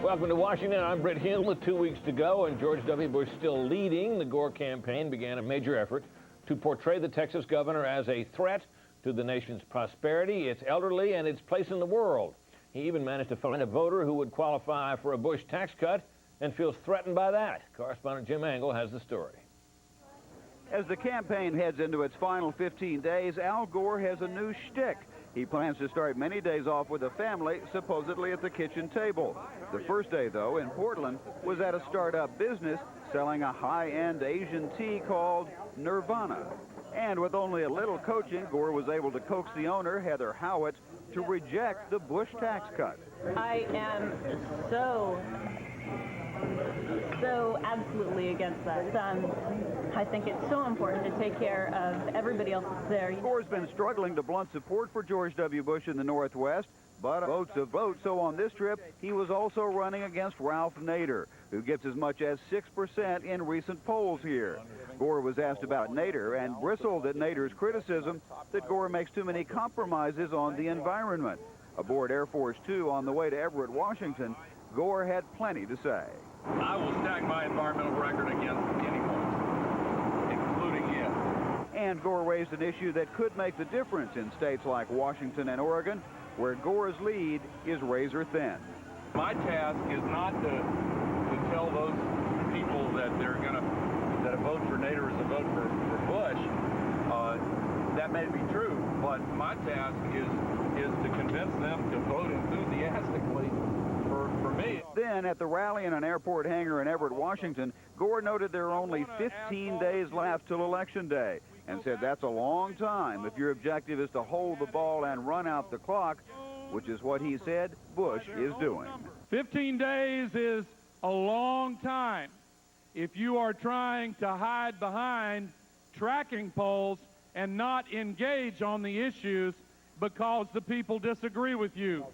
Welcome to Washington. I'm Britt Hill with 2 weeks to go, and George W. Bush still leading. The Gore campaign began a major effort to portray the Texas governor as a threat to the nation's prosperity, its elderly, and its place in the world. He even managed to find a voter who would qualify for a Bush tax cut and feels threatened by that. Correspondent Jim Angle has the story. As the campaign heads into its final 15 days, Al Gore has a new shtick. He plans to start many days off with a family, supposedly at the kitchen table. The first day, though, in Portland, was at a startup business selling a high-end Asian tea called Nirvana. And with only a little coaching, Gore was able to coax the owner, Heather Howitt, to reject the Bush tax cut. I am so absolutely against that. I think it's so important to take care of everybody else that's there. Gore's been struggling to blunt support for George W. Bush in the Northwest, but votes a vote. So on this trip, he was also running against Ralph Nader, who gets as much as 6% in recent polls here. Gore was asked about Nader and bristled at Nader's criticism that Gore makes too many compromises on the environment. Aboard Air Force Two on the way to Everett, Washington, Gore had plenty to say. I will stack my environmental record against anyone, including him. And Gore raised an issue that could make the difference in states like Washington and Oregon, where Gore's lead is razor thin. My task is not to tell those people that that a vote for Nader is a vote for Bush. That may be true, but my task is to convince them to vote enthusiastically for me. Then, at the rally in an airport hangar in Everett, Washington, Gore noted there are only 15 days left till Election Day and said that's a long time if your objective is to hold the ball and run out the clock, which is what he said Bush is doing. 15 days is a long time if you are trying to hide behind tracking polls and not engage on the issues because the people disagree with you.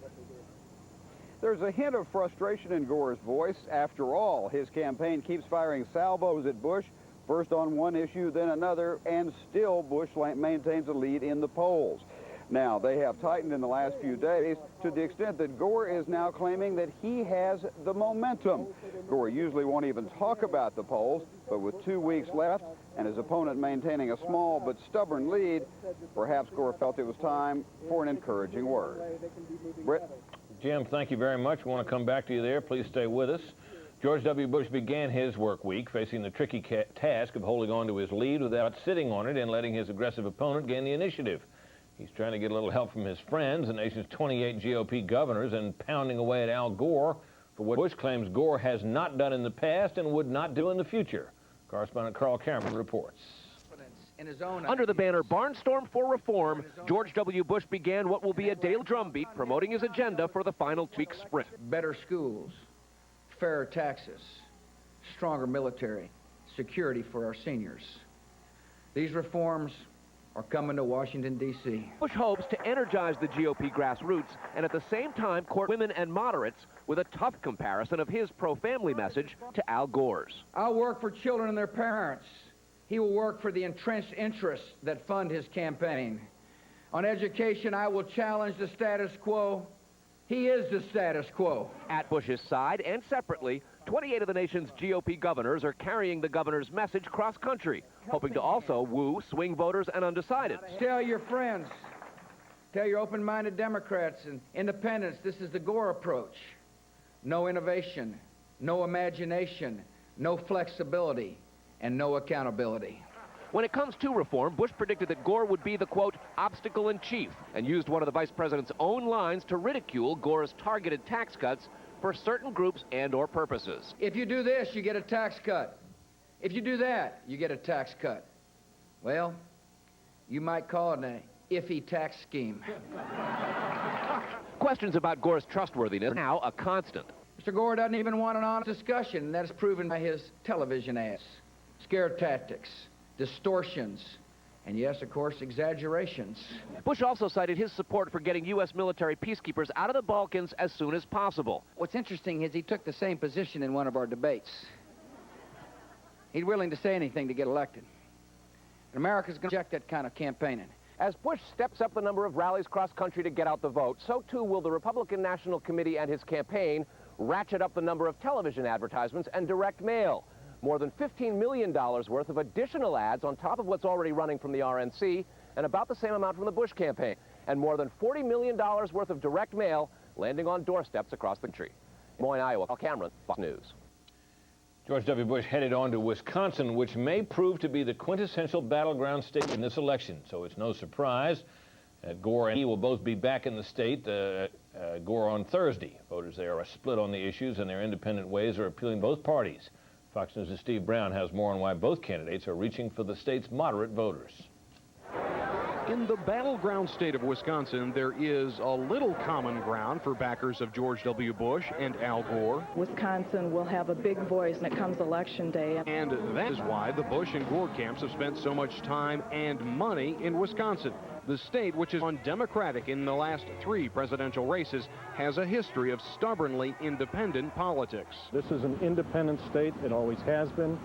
There's a hint of frustration in Gore's voice. After all, his campaign keeps firing salvos at Bush, first on one issue, then another, and still Bush maintains a lead in the polls. Now, they have tightened in the last few days to the extent that Gore is now claiming that he has the momentum. Gore usually won't even talk about the polls, but with 2 weeks left and his opponent maintaining a small but stubborn lead, perhaps Gore felt it was time for an encouraging word. Britt? Jim, thank you very much. We want to come back to you there. Please stay with us. George W. Bush began his work week facing the tricky task of holding on to his lead without sitting on it and letting his aggressive opponent gain the initiative. He's trying to get a little help from his friends, the nation's 28 GOP governors, and pounding away at Al Gore for what Bush claims Gore has not done in the past and would not do in the future. Correspondent Carl Cameron reports. Under the banner Barnstorm for Reform, George W. Bush began what will be a daily drumbeat promoting his agenda for the final 2-week sprint. Better schools, fairer taxes, stronger military, security for our seniors. These reforms are coming to Washington, D.C. Bush hopes to energize the GOP grassroots and at the same time court women and moderates with a tough comparison of his pro-family message to Al Gore's. I'll work for children and their parents. He will work for the entrenched interests that fund his campaign. On education, I will challenge the status quo. He is the status quo. At Bush's side and separately, 28 of the nation's GOP governors are carrying the governor's message cross-country, hoping to also woo swing voters and undecideds. Tell your friends, tell your open-minded Democrats and independents, this is the Gore approach. No innovation, no imagination, no flexibility, and no accountability. When it comes to reform, Bush predicted that Gore would be the, quote, obstacle in chief, and used one of the vice president's own lines to ridicule Gore's targeted tax cuts for certain groups and or purposes. If you do this, you get a tax cut. If you do that, you get a tax cut. Well, you might call it an iffy tax scheme. Questions about Gore's trustworthiness are now a constant. Mr. Gore doesn't even want an honest discussion, and that is proven by his television ads. Scare tactics, distortions, and yes, of course, exaggerations. Bush also cited his support for getting U.S. military peacekeepers out of the Balkans as soon as possible. What's interesting is he took the same position in one of our debates. He's willing to say anything to get elected. America's going to reject that kind of campaigning. As Bush steps up the number of rallies cross-country to get out the vote, so too will the Republican National Committee and his campaign ratchet up the number of television advertisements and direct mail. More than $15 million worth of additional ads on top of what's already running from the RNC, and about the same amount from the Bush campaign. And more than $40 million worth of direct mail landing on doorsteps across the country. Des Moines, Iowa, Al Cameron, Fox News. George W. Bush headed on to Wisconsin, which may prove to be the quintessential battleground state in this election. So it's no surprise that Gore and he will both be back in the state. Gore on Thursday. Voters there are split on the issues, and their independent ways are appealing both parties. Fox News' Steve Brown has more on why both candidates are reaching for the state's moderate voters. In the battleground state of Wisconsin, there is a little common ground for backers of George W. Bush and Al Gore. Wisconsin will have a big voice when it comes election day. And that is why the Bush and Gore camps have spent so much time and money in Wisconsin. The state, which is on Democratic in the last 3 presidential races, has a history of stubbornly independent politics. This is an independent state. It always has been.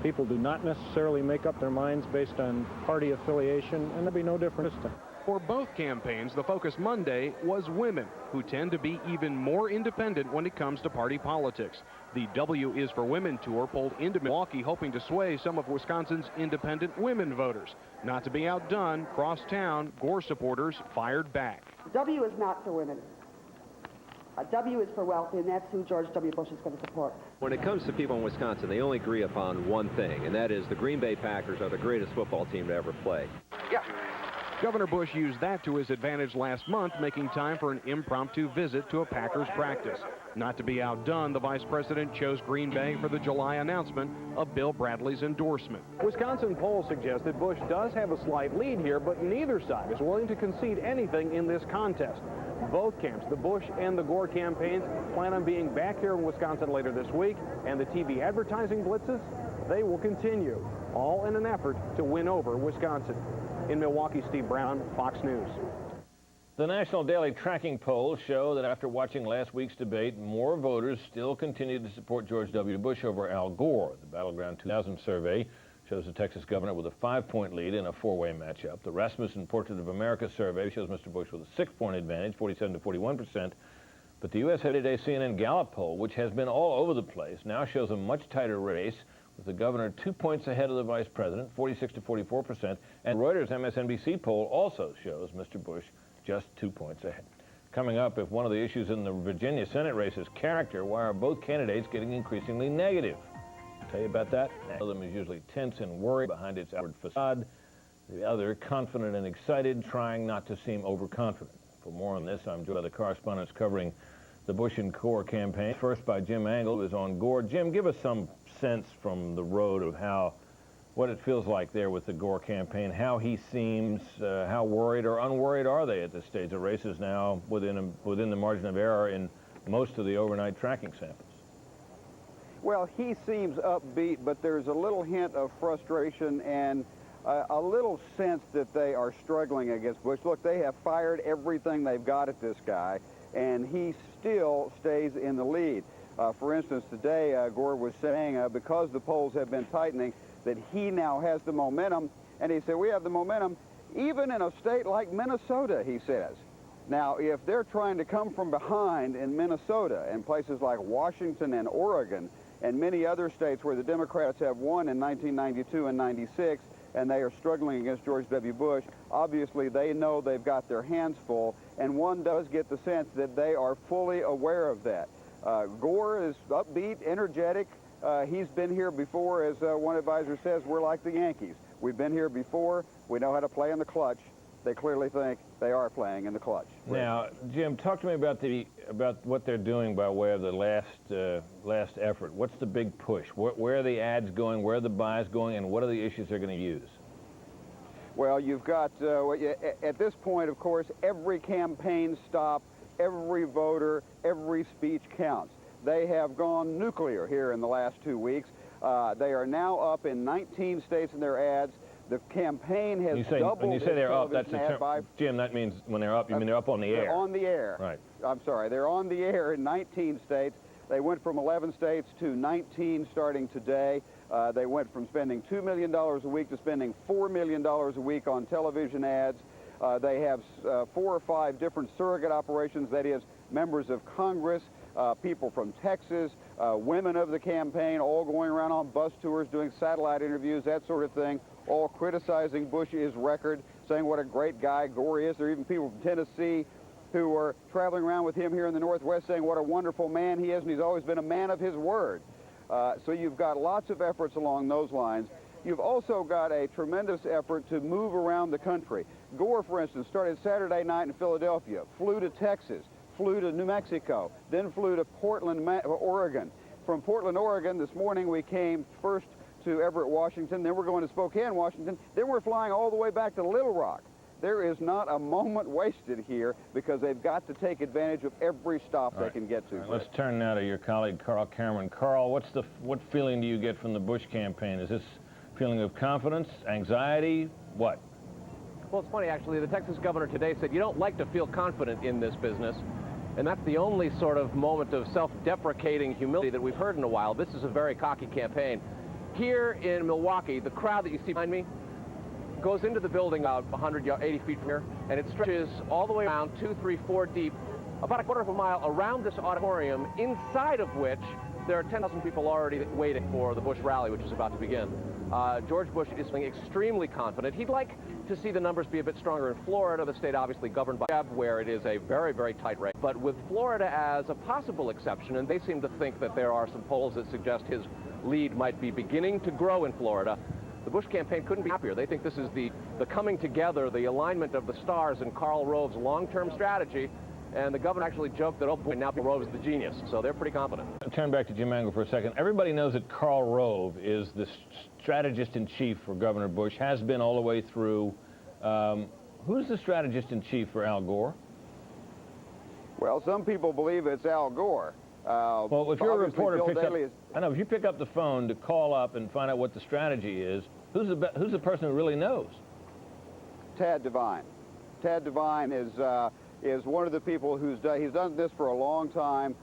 People do not necessarily make up their minds based on party affiliation, and there'll be no difference this time. For both campaigns, the focus Monday was women, who tend to be even more independent when it comes to party politics. The W is for Women tour pulled into Milwaukee, hoping to sway some of Wisconsin's independent women voters. Not to be outdone, cross town, Gore supporters fired back. W is not for women. W is for wealthy, and that's who George W. Bush is going to support. When it comes to people in Wisconsin, they only agree upon one thing, and that is the Green Bay Packers are the greatest football team to ever play. Yeah. Governor Bush used that to his advantage last month, making time for an impromptu visit to a Packers practice. Not to be outdone, the vice president chose Green Bay for the July announcement of Bill Bradley's endorsement. Wisconsin polls suggest that Bush does have a slight lead here, but neither side is willing to concede anything in this contest. Both camps, the Bush and the Gore campaigns, plan on being back here in Wisconsin later this week, and the TV advertising blitzes, they will continue, all in an effort to win over Wisconsin. In Milwaukee, Steve Brown, Fox News. The National Daily Tracking polls show that after watching last week's debate, more voters still continue to support George W. Bush over Al Gore. The Battleground 2000 survey shows the Texas governor with a 5-point lead in a 4-way matchup. The Rasmussen Portrait of America survey shows Mr. Bush with a 6-point advantage, 47 to 41%. But the USA Today CNN Gallup poll, which has been all over the place, now shows a much tighter race, with the governor 2 points ahead of the vice president, 46 to 44%. And Reuters MSNBC poll also shows Mr. Bush just 2 points ahead. Coming up, if one of the issues in the Virginia Senate race is character, why are both candidates getting increasingly negative? I'll tell you about that. One of them is usually tense and worried behind its outward facade. The other, confident and excited, trying not to seem overconfident. For more on this, I'm joined by the correspondents covering the Bush and Gore campaign. First by Jim Angle, who is on Gore. Jim, give us some sense from the road of what it feels like there with the Gore campaign, how he seems, how worried or unworried are they at this stage? The race is now within the margin of error in most of the overnight tracking samples. Well, he seems upbeat, but there's a little hint of frustration and a little sense that they are struggling against Bush. Look, they have fired everything they've got at this guy, and he still stays in the lead. For instance, today, Gore was saying, because the polls have been tightening, that he now has the momentum. And he said, we have the momentum even in a state like Minnesota, he says. Now, if they're trying to come from behind in Minnesota and places like Washington and Oregon and many other states where the Democrats have won in 1992 and 96, and they are struggling against George W. Bush, obviously they know they've got their hands full, and one does get the sense that they are fully aware of that. Gore is upbeat, energetic. He's been here before. As one advisor says, we're like the Yankees. We've been here before. We know how to play in the clutch. They clearly think they are playing in the clutch. Now, Jim, talk to me about what they're doing by way of the last effort. What's the big push? Where are the ads going? Where are the buys going? And what are the issues they're going to use? Well, you've got, at this point, of course, every campaign stop, every voter, every speech counts. They have gone nuclear here in the last 2 weeks. They are now up in 19 states in their ads. The campaign has doubled. When you say they're up, that's Jim, that means when they're up, you mean they're up on the air. They're on the air. Right. I'm sorry. They're on the air in 19 states. They went from 11 states to 19 starting today. They went from spending $2 million a week to spending $4 million a week on television ads. They have 4 or 5 different surrogate operations, that is, members of Congress people from Texas, women of the campaign, all going around on bus tours, doing satellite interviews, that sort of thing, all criticizing Bush's record, saying what a great guy Gore is. There are even people from Tennessee who are traveling around with him here in the Northwest saying what a wonderful man he is, and he's always been a man of his word. So you've got lots of efforts along those lines. You've also got a tremendous effort to move around the country. Gore, for instance, started Saturday night in Philadelphia, flew to Texas, flew to New Mexico, then flew to Portland, Oregon. From Portland, Oregon, this morning we came first to Everett, Washington, then we're going to Spokane, Washington, then we're flying all the way back to Little Rock. There is not a moment wasted here because they've got to take advantage of every stop they can get to. Let's turn now to your colleague, Carl Cameron. Carl, what feeling do you get from the Bush campaign? Is this feeling of confidence, anxiety, what? Well, it's funny, actually. The Texas governor today said you don't like to feel confident in this business, and that's the only sort of moment of self-deprecating humility that we've heard in a while. This is a very cocky campaign. Here in Milwaukee, the crowd that you see behind me goes into the building about 180 feet from here, and it stretches all the way around 2, 3, 4 deep, about a quarter of a mile around this auditorium, inside of which there are 10,000 people already waiting for the Bush rally, which is about to begin. George Bush is feeling extremely confident. He'd like to see the numbers be a bit stronger in Florida, the state obviously governed by Jeb, where it is a very, very tight race. But with Florida as a possible exception, and they seem to think that there are some polls that suggest his lead might be beginning to grow in Florida, the Bush campaign couldn't be happier. They think this is the coming together, the alignment of the stars in Karl Rove's long-term strategy. And the governor actually joked that, oh boy, now Rove is the genius. So they're pretty confident. I'll turn back to Jim Angle for a second. Everybody knows that Karl Rove is the strategist-in-chief for Governor Bush, has been all the way through. Who's the strategist-in-chief for Al Gore? Well, some people believe it's Al Gore. Well, if you're a reporter, if you pick up the phone to call up and find out what the strategy is, who's the person who really knows? Tad Devine. Tad Devine is one of the people he's done this for a long time.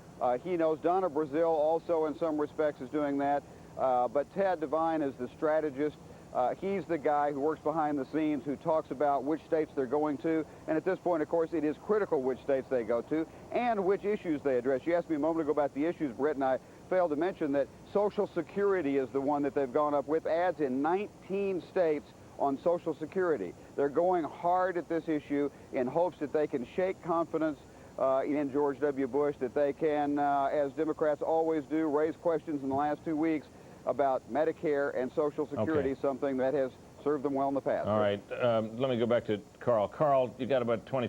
He knows. Donna Brazil also in some respects is doing that. But Tad Devine is the strategist. He's the guy who works behind the scenes, who talks about which states they're going to. And at this point, of course, it is critical which states they go to and which issues they address. You asked me a moment ago about the issues, Britt, and I failed to mention that Social Security is the one that they've gone up with. Ads in 19 states on Social Security. They're going hard at this issue in hopes that they can shake confidence in George W. Bush, that they can, as Democrats always do, raise questions in the last 2 weeks about Medicare and Social Security, something that has served them well in the past. All right. Let me go back to Carl. Carl, you got about 20